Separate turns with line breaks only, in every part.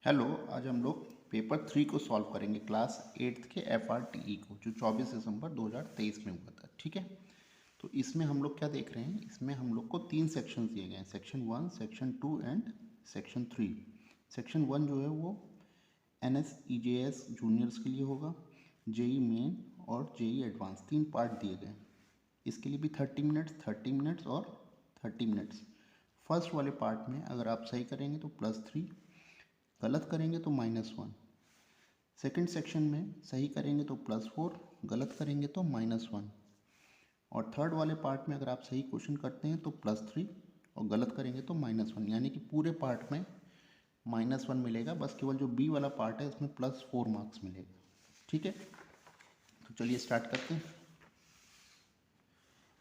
Hello. आज हम लोग पेपर 3 को सॉल्व करेंगे क्लास 8th के FRTE को, जो 24 दिसंबर 2023 में हुआ था। ठीक है, तो इसमें हम लोग क्या देख रहे हैं, इसमें हम लोग को 3 सेक्शंस दिए गए हैं, section 1, section 2 and section 3। Section 1 जो है वो NSEJS जूनियर्स के लिए होगा, जेई मेन और जेई एडवांस, 3 पार्ट दिए गए हैं। इसके लिए भी 30 मिनट्स और 30 मिनट्स। फर्स्ट वाले पार्ट में अगर आप सही करेंगे तो +3, गलत करेंगे तो -1। सेकंड सेक्शन में सही करेंगे तो +4, गलत करेंगे तो -1। और थर्ड वाले पार्ट में अगर आप सही क्वेश्चन करते हैं तो +3 और गलत करेंगे तो -1, यानी कि पूरे पार्ट में -1 मिलेगा। बस केवल जो बी वाला पार्ट है उसमें +4 मार्क्स मिलेगा। ठीक है, तो चलिए स्टार्ट करते हैं।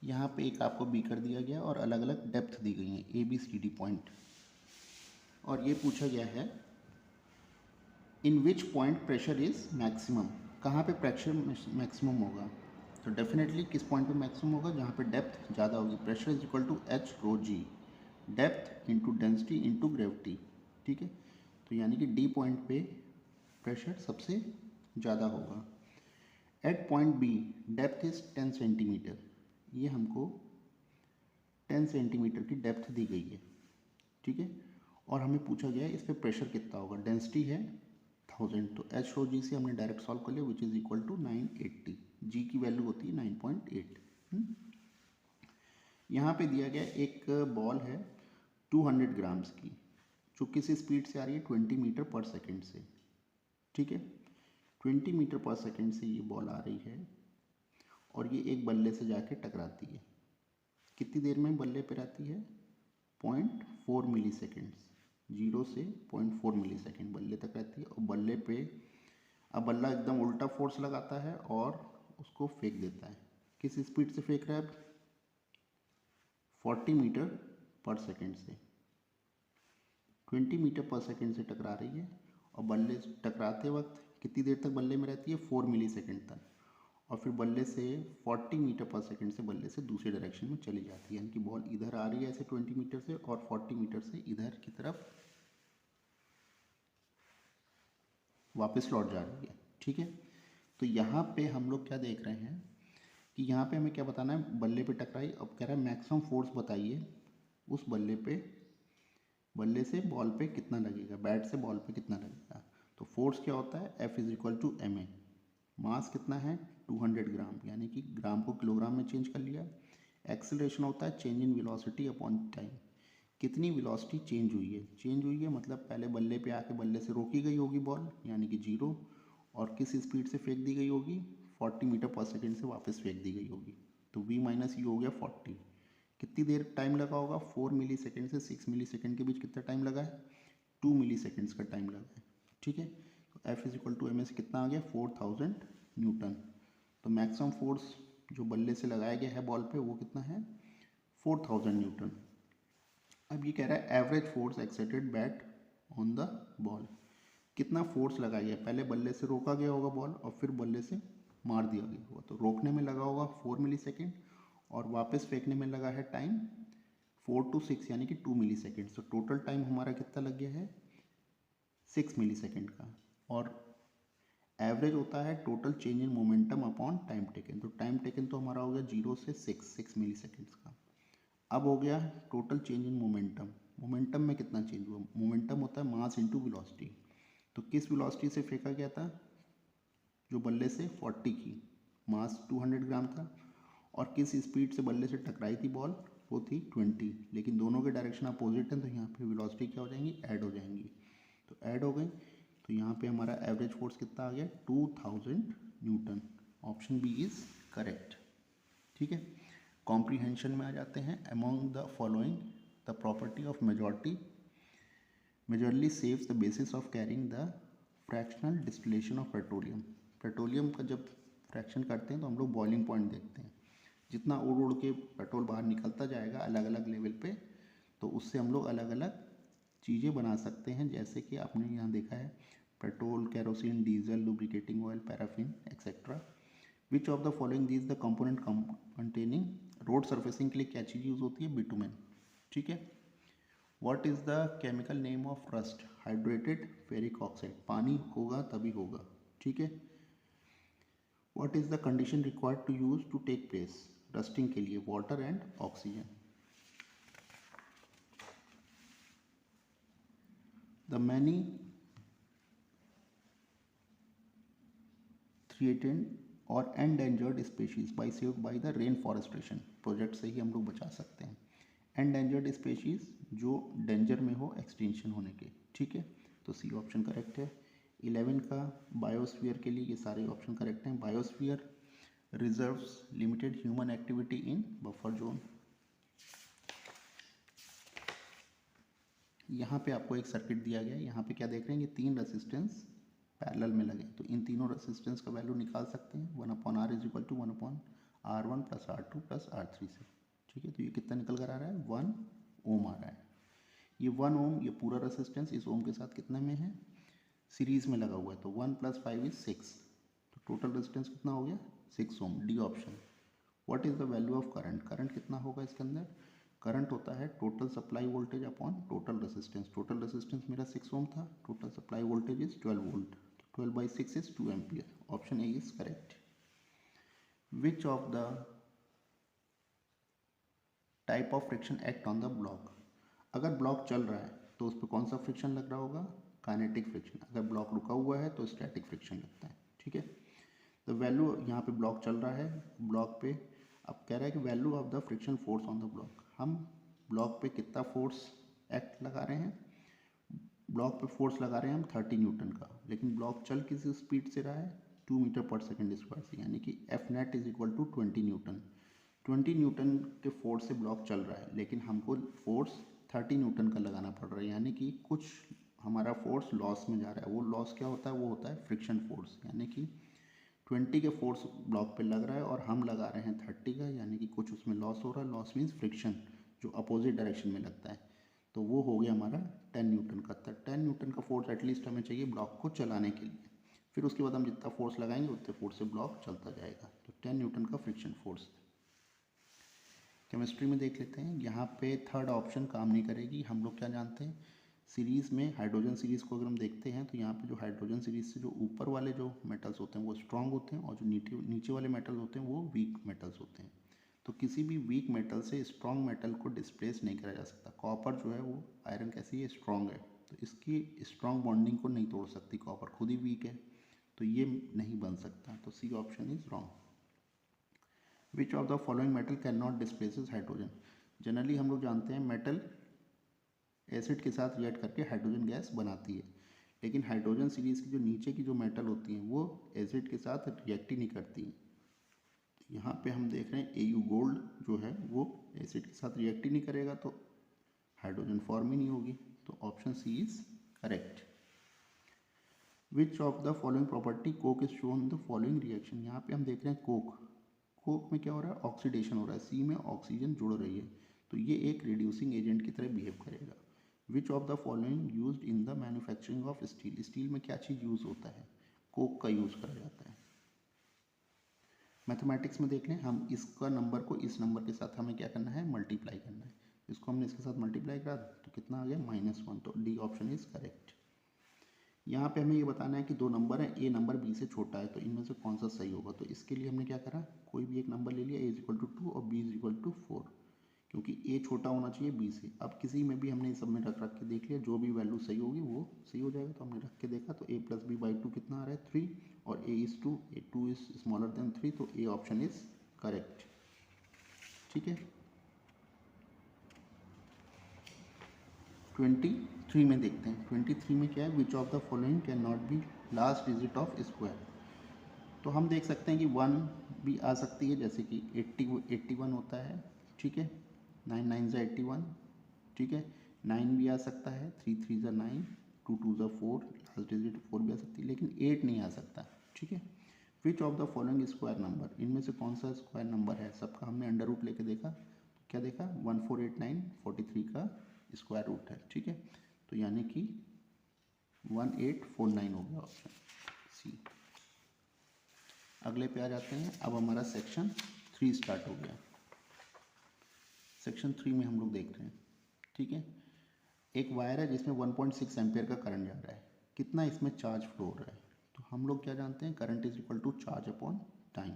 यहाँ पे एक आपको बी कर दिया गया और अलग अलग डेप्थ दी गई है, ABCD पॉइंट। और ये पूछा गया है in which point pressure is maximum, कहाँ पे प्रेशर मैक्सिमम होगा। तो डेफिनेटली किस पॉइंट पे मैक्सिमम होगा, जहाँ पे डेप्थ ज़्यादा होगी। Pressure is equal to H ρg, depth into density into gravity. ठीक है, तो यानी कि डी पॉइंट पे प्रेशर सबसे ज़्यादा होगा। At point B depth is 10 centimeter, ये हमको 10 सेंटीमीटर की डेप्थ दी गई है। ठीक है, और हमें पूछा गया है इस पर प्रेशर कितना होगा। डेंसिटी है 1000, तो H ρg से हमने डायरेक्ट सॉल्व कर लिया, विच इज़ इक्वल टू 980। जी की वैल्यू होती है 9.8। यहाँ पे दिया गया एक बॉल है 200 ग्राम्स की, जो किस स्पीड से आ रही है, 20 मीटर पर सेकेंड से। ठीक है, 20 मीटर पर सेकेंड से ये बॉल आ रही है और ये एक बल्ले से जाके टकराती है। कितनी देर में बल्ले पर आती है, 0.4 मिली सेकेंड्स। 0 से 0.4 मिली सेकेंड बल्ले तक रहती है। और बल्ले पे अब बल्ला एकदम उल्टा फोर्स लगाता है और उसको फेंक देता है। किस स्पीड से फेंक रहा है, 40 मीटर पर सेकेंड से। 20 मीटर पर सेकेंड से टकरा रही है और बल्ले टकराते वक्त कितनी देर तक बल्ले में रहती है, 4 मिली सेकेंड तक। और फिर बल्ले से 40 मीटर पर सेकेंड से बल्ले से दूसरे डायरेक्शन में चली जाती है, यानी कि बॉल इधर आ रही है ऐसे 20 मीटर से और 40 मीटर से इधर की तरफ वापस लौट जा रही है। ठीक है, तो यहाँ पे हम लोग क्या देख रहे हैं कि यहाँ पे हमें क्या बताना है, बल्ले पे टकराई। अब कह रहा है मैक्सिमम फोर्स बताइए उस बल्ले पे, बल्ले से बॉल पे कितना लगेगा, बैट से बॉल पे कितना लगेगा। तो फोर्स क्या होता है, F is equal to ma। Mass कितना है, 200 ग्राम, यानी कि ग्राम को किलोग्राम में चेंज कर लिया। एक्सेलरेशन होता है change in velocity upon time, कितनी वेलोसिटी चेंज हुई है। चेंज हुई है मतलब पहले बल्ले पे आके बल्ले से रोकी गई होगी बॉल, यानी कि 0, और किस स्पीड से फेंक दी गई होगी, 40 मीटर पर सेकेंड से वापस फेंक दी गई होगी। तो V माइनस यू हो गया 40। कितनी देर टाइम लगा होगा, 4 मिली सेकेंड से 6 मिली सेकेंड के बीच कितना टाइम लगा है, 2 मिली सेकेंड्स का टाइम लगा है। ठीक है, तो F is equal to m से कितना आ गया, 4000 न्यूटन। तो मैक्सिमम फोर्स जो बल्ले से लगाया गया है बॉल पे वो कितना है, 4000 न्यूटन। अब ये कह रहा है average force exerted bat on the ball, कितना फोर्स लगाया गया। पहले बल्ले से रोका गया होगा बॉल और फिर बल्ले से मार दिया गया होगा, तो रोकने में लगा होगा 4 मिली सेकेंड और वापस फेंकने में लगा है टाइम 4 to 6 यानी कि 2 मिली सेकेंड। तो टोटल टाइम हमारा कितना लग गया है, 6 मिली सेकेंड का। और एवरेज होता है total change in momentum upon time taken, तो टाइम टेकन तो हमारा हो गया 0 से 6 मिली सेकेंड्स का। अब हो गया total change in momentum. Momentum में कितना चेंज हुआ, मोमेंटम होता है मास इंटू वेलोसिटी। तो किस वेलोसिटी से फेंका गया था, जो बल्ले से 40 की, मास 200 ग्राम था, और किस स्पीड से बल्ले से टकराई थी बॉल, वो थी 20। लेकिन दोनों के डायरेक्शन अपोजिट हैं, तो यहाँ पे वेलोसिटी क्या हो जाएंगी, ऐड हो जाएंगी। तो ऐड हो गई, तो यहाँ पे हमारा एवरेज फोर्स कितना आ गया, 2000 newton. Option B is correct. ठीक है, कॉम्प्रीहेंशन में आ जाते हैं। Among the following the property of majority majorly saves the basis of carrying the fractional distillation of petroleum. Petroleum का जब फ्रैक्शन करते हैं तो हम लोग बॉइलिंग पॉइंट देखते हैं, जितना उड़ उड़ के पेट्रोल बाहर निकलता जाएगा अलग अलग लेवल पे, तो उससे हम लोग अलग अलग चीज़ें बना सकते हैं। जैसे कि आपने यहाँ देखा है petrol, kerosene, diesel, lubricating oil, paraffin etcetera. Which of the following these the component containing, road surfacing के लिए क्या चीज़ यूज़ होती है, बिटुमेन। ठीक है, what is the chemical name of rust, hydrated ferric oxide, पानी होगा तभी होगा, ठीक है। What is the condition required to use to take place, rusting के लिए water and oxygen. The many threatened और endangered species by saved by the rain forestation project से ही हम लोग बचा सकते हैं। एंडेंजर्ड स्पेशीज जो डेंजर में हो एक्सटिंक्शन होने के, ठीक है, तो सी ऑप्शन करेक्ट है। 11 का बायोस्फीयर के लिए ये सारे ऑप्शन करेक्ट हैं। Biosphere reserves limited human activity in buffer zone. यहाँ पे आपको एक सर्किट दिया गया है, यहाँ पे क्या देख रहे हैं, ये 3 रेसिस्टेंस पैरेलल में लगे, तो इन तीनों रेसिस्टेंस का वैल्यू निकाल सकते हैं 1/r is equal to 1/r1 plus R2 plus R3 से, ठीक है। तो ये कितना निकल कर आ रहा है, 1 ओम आ रहा है। ये 1 ओम, ये पूरा रेसिस्टेंस इस ओम के साथ कितने में है, सीरीज में लगा हुआ है, तो 1 + 5 = 6, तो टोटल रेजिस्टेंस कितना हो गया, 6 ohm. D option. What is the value of current, current कितना होगा इसके अंदर, करंट होता है total supply voltage upon total resistance. Total resistance मेरा 6 ओम था, total supply voltage is 12 volt, 12/6 is 2 ampere. Option A is correct. Which of the type of friction act on the block? अगर block चल रहा है तो उस पर कौन सा फ्रिक्शन लग रहा होगा, काइनेटिक फ्रिक्शन। अगर ब्लॉक रुका हुआ है तो स्टैटिक फ्रिक्शन लगता है, ठीक है। द वैल्यू, यहाँ पे ब्लॉक चल रहा है, ब्लॉक पे अब कह रहा है कि value of the friction force on the block. हम ब्लॉक पे कितना फोर्स एक्ट लगा रहे हैं, ब्लॉक पे फोर्स लगा रहे हैं हम 30 न्यूटन का, लेकिन ब्लॉक चल किस स्पीड से रहा है, 2 मीटर पर सेकेंड स्क्वायर से, यानी कि F net is equal to 20 newton. 20 newton के फोर्स से ब्लॉक चल रहा है, लेकिन हमको फोर्स 30 न्यूटन का लगाना पड़ रहा है, यानी कि कुछ हमारा फोर्स लॉस में जा रहा है। वो लॉस क्या होता है, वो होता है फ्रिक्शन फोर्स, यानी कि 20 के फोर्स ब्लॉक पे लग रहा है और हम लगा रहे हैं 30 का, यानी कि कुछ उसमें लॉस हो रहा है। लॉस मीन्स फ्रिक्शन जो अपोजिट डायरेक्शन में लगता है, तो वो हो गया हमारा 10 न्यूटन का। 10 न्यूटन का फोर्स एटलीस्ट हमें चाहिए ब्लॉक को चलाने के लिए, फिर उसके बाद हम जितना फोर्स लगाएंगे उतने फोर्स से ब्लॉक चलता जाएगा। तो 10 न्यूटन का फ्रिक्शन फोर्स। केमिस्ट्री में देख लेते हैं, यहाँ पे थर्ड ऑप्शन काम नहीं करेगी। हम लोग क्या जानते हैं, सीरीज़ में हाइड्रोजन सीरीज़ को अगर हम देखते हैं तो यहाँ पे जो हाइड्रोजन सीरीज़ से जो ऊपर वाले जो मेटल्स होते हैं वो स्ट्रांग होते हैं, और जो नीचे वाले मेटल्स होते हैं वो वीक मेटल्स होते हैं। तो किसी भी वीक मेटल से स्ट्रॉन्ग मेटल को डिस्प्लेस नहीं करा जा सकता। कॉपर जो है वो आयरन कैसी है, स्ट्रॉन्ग है, तो इसकी स्ट्रॉन्ग बॉन्डिंग को नहीं तोड़ सकती, कॉपर खुद ही वीक है, तो ये नहीं बन सकता। तो C option is wrong. Which of the following metal can not displaces hydrogen. Generally हम लोग जानते हैं मेटल एसिड के साथ रिएक्ट करके हाइड्रोजन गैस बनाती है, लेकिन हाइड्रोजन सीरीज़ की जो नीचे की जो मेटल होती हैं वो एसिड के साथ रिएक्ट ही नहीं करती। यहाँ पे हम देख रहे हैं एयू गोल्ड जो है वो एसिड के साथ रिएक्ट ही नहीं करेगा, तो हाइड्रोजन फॉर्म ही नहीं होगी। तो option C is correct. Which of the following property coke is shown the following reaction. यहाँ पे हम देख रहे हैं कोक, कोक में क्या हो रहा है, ऑक्सीडेशन हो रहा है, सी में ऑक्सीजन जुड़ रही है, तो ये एक रिड्यूसिंग एजेंट की तरह बिहेव करेगा। विच of the following used in the manufacturing of steel. Steel में क्या चीज़ यूज़ होता है, कोक का यूज़ करा जाता है। मैथमेटिक्स में देख लें, हम इसका नंबर को इस नंबर के साथ हमें क्या करना है, मल्टीप्लाई करना है। इसको हमने इसके साथ मल्टीप्लाई करा तो कितना आ गया, -1, तो डी ऑप्शन इज करेक्ट। यहाँ पे हमें ये बताना है कि दो नंबर हैं, ए नंबर बी से छोटा है, तो इनमें से कौन सा सही होगा। तो इसके लिए हमने क्या करा, कोई भी एक नंबर ले लिया, ए इज इक्वल टू 2 और बी इज इक्वल टू 4, क्योंकि ए छोटा होना चाहिए बी से। अब किसी में भी हमने इस सब में रख के देख लिया, जो भी वैल्यू सही होगी वो सही हो जाएगा। तो हमने रख के देखा तो a + b/2 कितना आ रहा है, 3, और a is 2, a2 is smaller than 3, तो ए ऑप्शन इज करेक्ट, ठीक है। 23 में देखते हैं, 23 में क्या है, विच of the following can not be last digit of square. तो हम देख सकते हैं कि 1 भी आ सकती है, जैसे कि 81 होता है, ठीक है, 9 9 ज़ा 81, ठीक है, 9 भी आ सकता है, 3 3 ज़ा 9, 2 2 ज़ा 4, लास्ट डिजिट 4 भी आ सकती है, लेकिन 8 नहीं आ सकता, ठीक है। विच of the following square number, इनमें से कौन सा स्क्वायर नंबर है, सबका हमने अंडर रूट लेके देखा, तो क्या देखा, 1489 43 का स्क्वायर रूट है, ठीक है। तो यानी कि 1849 हो गया ऑप्शन सी। अगले पे आ जाते हैं। अब हमारा सेक्शन 3 स्टार्ट हो गया। सेक्शन 3 में हम लोग देख रहे हैं, ठीक है। एक वायर है जिसमें 1.6 एम्पियर का करंट जा रहा है, कितना इसमें चार्ज फ्लो हो रहा है। तो हम लोग क्या जानते हैं, current is equal to charge upon time.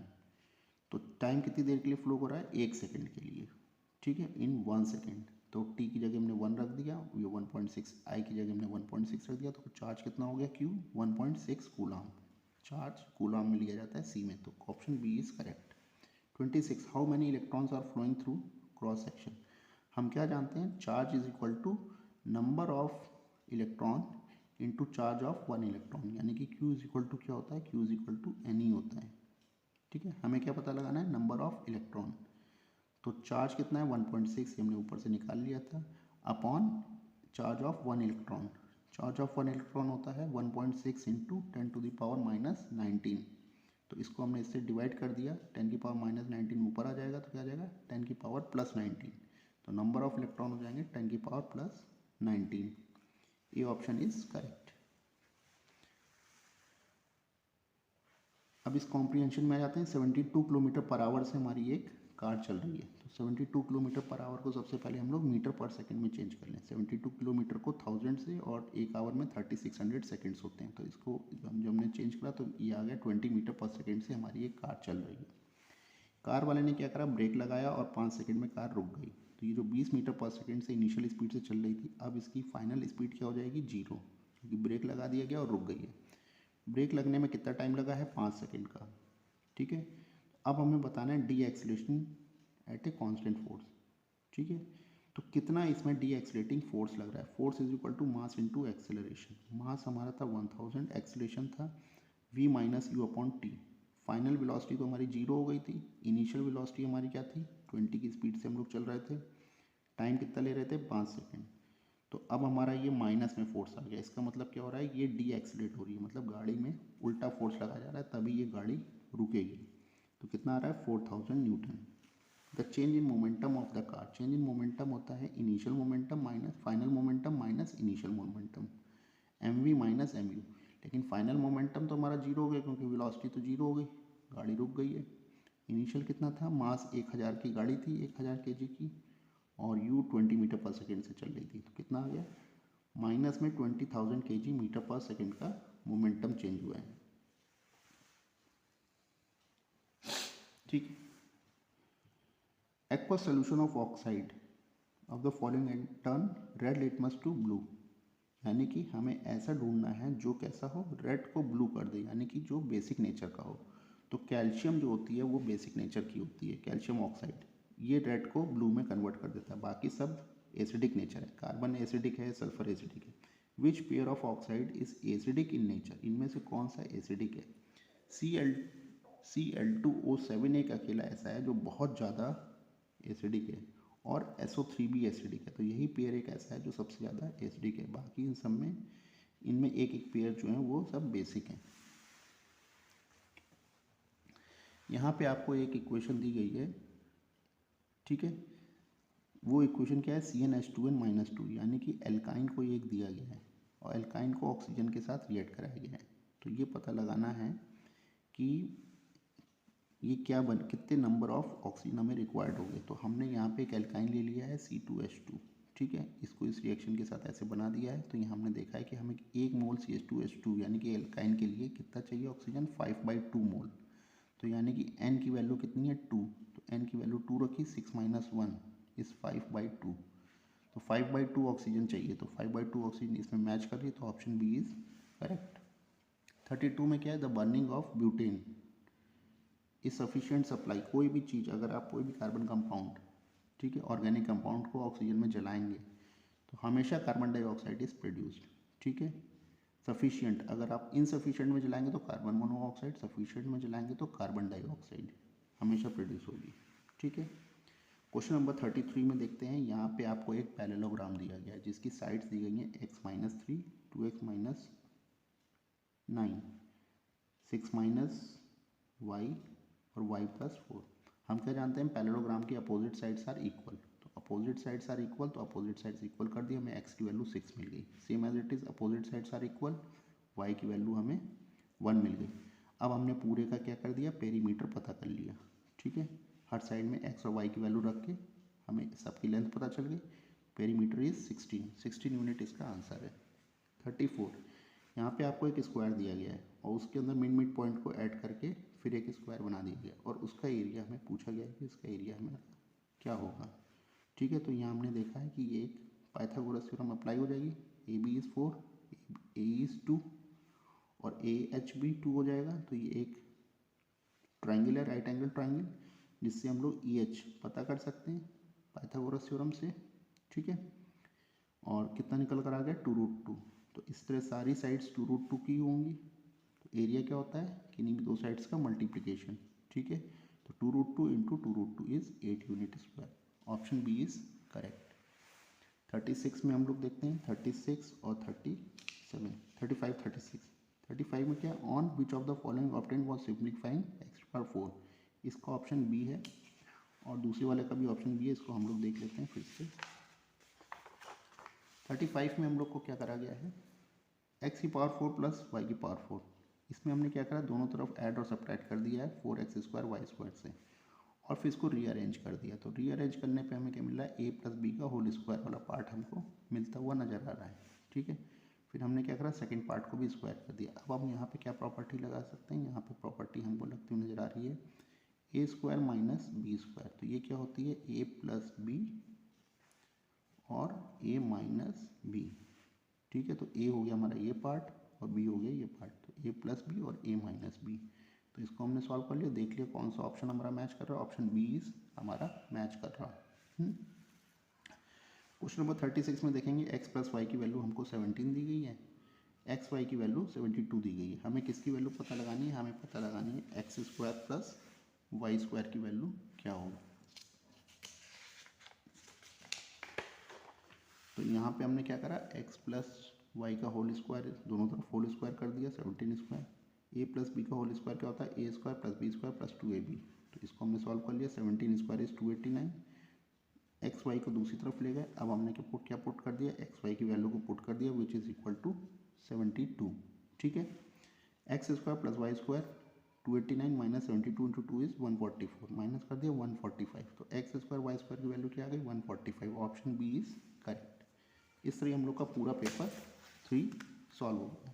तो टाइम कितनी देर के लिए फ्लो हो रहा है, 1 सेकेंड के लिए, ठीक है, इन 1 सेकेंड। तो टी की जगह हमने 1 रख दिया, ये 1.6, आई की जगह हमने 1.6 रख दिया, तो चार्ज कितना हो गया, क्यू 1.6 कूलम। चार्ज कूलम में लिया जाता है सी में, तो option B is correct. 26, how many electrons are flowing through cross section. हम क्या जानते हैं, charge is equal to number of electron into charge of 1 electron, यानी कि Q इज इक्वल टू क्या होता है, Q is equal to NE होता है, ठीक है। हमें क्या पता लगाना है, नंबर ऑफ इलेक्ट्रॉन। तो चार्ज कितना है 1.6, हमने ऊपर से निकाल लिया था, upon charge of 1 electron. Charge of 1 electron होता है 1.6 इंटू 10⁻⁻19। तो इसको हमने इससे डिवाइड कर दिया, 10⁻⁻19 ऊपर आ जाएगा तो क्या आ जाएगा 10⁻+19। तो नंबर ऑफ इलेक्ट्रॉन हो जाएंगे 10⁻+19। ये ऑप्शन इज करेक्ट। अब इस कॉम्प्रीहेंशन में आ जाते हैं। 72 किलोमीटर पर आवर से हमारी एक कार चल रही है, तो 72 किलोमीटर पर आवर को सबसे पहले हम लोग मीटर पर सेकंड में चेंज कर लें। 72 किलोमीटर को 1000 से, और एक आवर में 3600 सेकंड्स होते हैं, तो इसको जब हमने चेंज करा तो ये आ गया 20 मीटर पर सेकंड से हमारी एक कार चल रही है। कार वाले ने क्या करा, ब्रेक लगाया और 5 सेकंड में कार रुक गई। तो ये जो 20 मीटर पर सेकंड से इनिशियल स्पीड से चल रही थी, अब इसकी फाइनल स्पीड क्या हो जाएगी, 0, क्योंकि ब्रेक लगा दिया गया और रुक गई है। ब्रेक लगने में कितना टाइम लगा है, 5 सेकंड का, ठीक है। अब हमें बताना है the acceleration at a constant force, ठीक है। तो कितना इसमें डी एक्सीलरेटिंग फोर्स लग रहा है, force is equal to mass into acceleration. Mass हमारा था 1000, एक्सेलरेशन था v minus u upon t. Final velocity तो हमारी 0 हो गई थी, इनिशियल वेलोसिटी हमारी क्या थी, 20 की स्पीड से हम लोग चल रहे थे, टाइम कितना ले रहे थे, 5 सेकेंड। तो अब हमारा ये माइनस में फोर्स आ गया, इसका मतलब क्या हो रहा है, ये डी एक्सीलरेट हो रही है, मतलब गाड़ी में उल्टा फोर्स लगाया जा रहा है, तभी ये गाड़ी रुकेगी। तो कितना आ रहा है, 4000 Newton. The change in momentum of the car, change in momentum होता है initial momentum minus final momentum minus initial momentum, mv minus mu। लेकिन फाइनल मोमेंटम तो हमारा 0 हो गया, क्योंकि वेलोसिटी तो 0 हो गई, गाड़ी रुक गई है। इनिशियल कितना था, मास 1000 की गाड़ी थी, 1000 kg की, और u 20 मीटर पर सेकेंड से चल रही थी, तो कितना आ गया, माइनस में 20,000 kg मीटर पर सेकेंड का मोमेंटम चेंज हुआ है, ठीक। Aqua solution of oxide of the following and turn red litmus to blue, यानी कि हमें ऐसा ढूंढना है जो कैसा हो, रेड को ब्लू कर दे, यानी कि जो बेसिक नेचर का हो। तो कैल्शियम जो होती है वो बेसिक नेचर की होती है, कैल्शियम ऑक्साइड, ये रेड को ब्लू में कन्वर्ट कर देता है। बाकी सब एसिडिक नेचर है, कार्बन एसिडिक है, सल्फर एसिडिक है। Which pair of oxide is acidic in nature, इनमें से कौन सा एसिडिक है। Cl2O7 एक अकेला ऐसा है जो बहुत ज़्यादा एसिडिक है, और SO3 भी एसिडिक है। तो यही पेयर एक ऐसा है जो सबसे ज़्यादा एसिडिक है, बाकी इन सब में इनमें एक एक पेयर जो हैं वो सब बेसिक हैं। यहाँ पे आपको एक इक्वेशन दी गई है, ठीक है। वो इक्वेशन क्या है, CnH2n-2, यानी कि एल्काइन को एक दिया गया है और एल्काइन को ऑक्सीजन के साथ रिएक्ट कराया गया है। तो ये पता लगाना है कि ये क्या कितने नंबर ऑफ ऑक्सीजन हमें रिक्वायर्ड होंगे। तो हमने यहाँ पे एक एल्काइन ले लिया है C2H2, ठीक है, इसको इस रिएक्शन के साथ ऐसे बना दिया है। तो यहाँ हमने देखा है कि हमें 1 मोल CH2H2 यानी कि एल्काइन के लिए कितना चाहिए ऑक्सीजन, 5/2 मोल। तो यानी कि n की वैल्यू कितनी है, 2, तो n की वैल्यू 2 रखी, 6 - 1 इस 5/2, तो 5/2 ऑक्सीजन चाहिए। तो 5/2 ऑक्सीजन इसमें मैच कर रही है, तो ऑप्शन बी इज करेक्ट। 32 में क्या है, the burning of butane is sufficient supply. कोई भी चीज़, अगर आप कोई भी कार्बन कंपाउंड, ठीक है, ऑर्गेनिक कंपाउंड को ऑक्सीजन में जलाएंगे तो हमेशा कार्बन डाइऑक्साइड इज प्रोड्यूस्ड, ठीक है। सफिशिएंट, अगर आप इनसफिशिएंट में जलाएंगे तो कार्बन मोनोऑक्साइड, सफिशिएंट में जलाएंगे तो कार्बन डाइऑक्साइड हमेशा प्रोड्यूस होगी, ठीक है। क्वेश्चन नंबर 33 में देखते हैं। यहाँ पे आपको एक पैरेललोग्राम दिया गया है जिसकी साइड्स दी गई हैं x-3, 2x - 9, 6 - y और y+4। हम क्या जानते हैं, पैरेललोग्राम की अपोजिट साइड्स आर इक्वल। तो अपोजिट साइड्स आर इक्वल, तो अपोजिट साइड्स इक्वल कर दी, हमें x की वैल्यू 6 मिल गई। Same as it is opposite sides are equal, y की वैल्यू हमें 1 मिल गई। अब हमने पूरे का क्या कर दिया, पेरीमीटर पता कर लिया, ठीक है। हर साइड में x और y की वैल्यू रख के हमें सबकी लेंथ पता चल गई। पेरीमीटर इज 16 यूनिट इसका आंसर है। 34 यहाँ पे आपको एक स्क्वायर दिया गया है और उसके अंदर मिड पॉइंट को ऐड करके फिर एक स्क्वायर बना दिया गया और उसका एरिया हमें पूछा गया है कि इसका एरिया हमें क्या होगा। ठीक है, तो यहाँ हमने देखा है कि ये एक पाइथागोरस थ्योरम अप्लाई हो जाएगी। A B is 4, A is 2 और ए एच भी 2 हो जाएगा। तो ये एक ट्राइंगल है, राइट एंगल ट्राइंगल, जिससे हम लोग ई एच पता कर सकते हैं पाइथागोरस थ्योरम से। ठीक है, और कितना निकल कर आ गया 2√2। तो इस तरह सारी साइड्स 2√2 की होंगी। तो एरिया क्या होता है कि इन्हीं दो साइड्स का मल्टीप्लिकेशन। ठीक है, तो 2√2 into 2√2 is 8 unit square. Option B is correct. 36 में हम लोग देखते हैं 36 और 37, 35, 36। 35 में क्या, on which of the following option was simplifying x power 4। इसका ऑप्शन बी है और दूसरे वाले का भी ऑप्शन बी है। इसको हम लोग देख लेते हैं फिर से। 35 में हम लोग को क्या करा गया है, एक्स की पावर 4 प्लस वाई की पावर 4। इसमें हमने क्या करा, दोनों तरफ ऐड और सब्ट्रैक्ट कर दिया है 4x स्क्वायर वाई स्क्वायर से और फिर इसको रीअरेंज कर दिया। तो रीअरेंज करने पे हमें क्या मिल रहा है, ए प्लस बी का होल स्क्वायर वाला पार्ट हमको मिलता हुआ नज़र आ रहा है। ठीक है, फिर हमने क्या करा, सेकंड पार्ट को भी स्क्वायर कर दिया। अब हम यहाँ पे क्या प्रॉपर्टी लगा सकते हैं, यहाँ पे प्रॉपर्टी हमको लगती हुई नज़र आ रही है a square minus B square. तो ये क्या होती है, ए प्लस बी और ए माइनस बी। ठीक है, तो ए हो गया हमारा ये पार्ट और बी हो गया ये पार्ट। तो ए प्लस बी और ए माइनस बी। तो इसको हमने सॉल्व कर लिया, देख लिया कौन सा ऑप्शन हमारा मैच कर रहा है। ऑप्शन बी इज हमारा मैच कर रहा है। क्वेश्चन नंबर 36 में देखेंगे एक्स प्लस वाई की वैल्यू हमको 17 दी गई है, एक्स वाई की वैल्यू 72 दी गई है। हमें किसकी वैल्यू पता लगानी है, हमें पता लगानी है x square plus y square की वैल्यू क्या होगी। तो यहाँ पे हमने क्या करा, एक्स प्लस वाई का होल स्क्वायर दोनों तरफ होल स्क्वायर कर दिया 17 स्क्वायर। ए प्लस बी का होल स्क्वायर क्या होता है, a square plus b square plus 2ab। तो इसको हमने सॉल्व कर लिया, 17 स्क्वायर इज 289। एक्स वाई को दूसरी तरफ ले गए। अब हमने क्या पुट कर दिया, एक्स वाई की वैल्यू को पुट कर दिया विच इज़ इक्वल टू 72। ठीक है, x square plus y square 289 minus 72 into 2 is 144, minus कर दिया 145। तो एक्स स्क्वायर वाई स्क्वायर की वैल्यू क्या आ गई 145। Option B is correct. इस तरह हम लोग का पूरा पेपर 3 सॉल्व हो गया।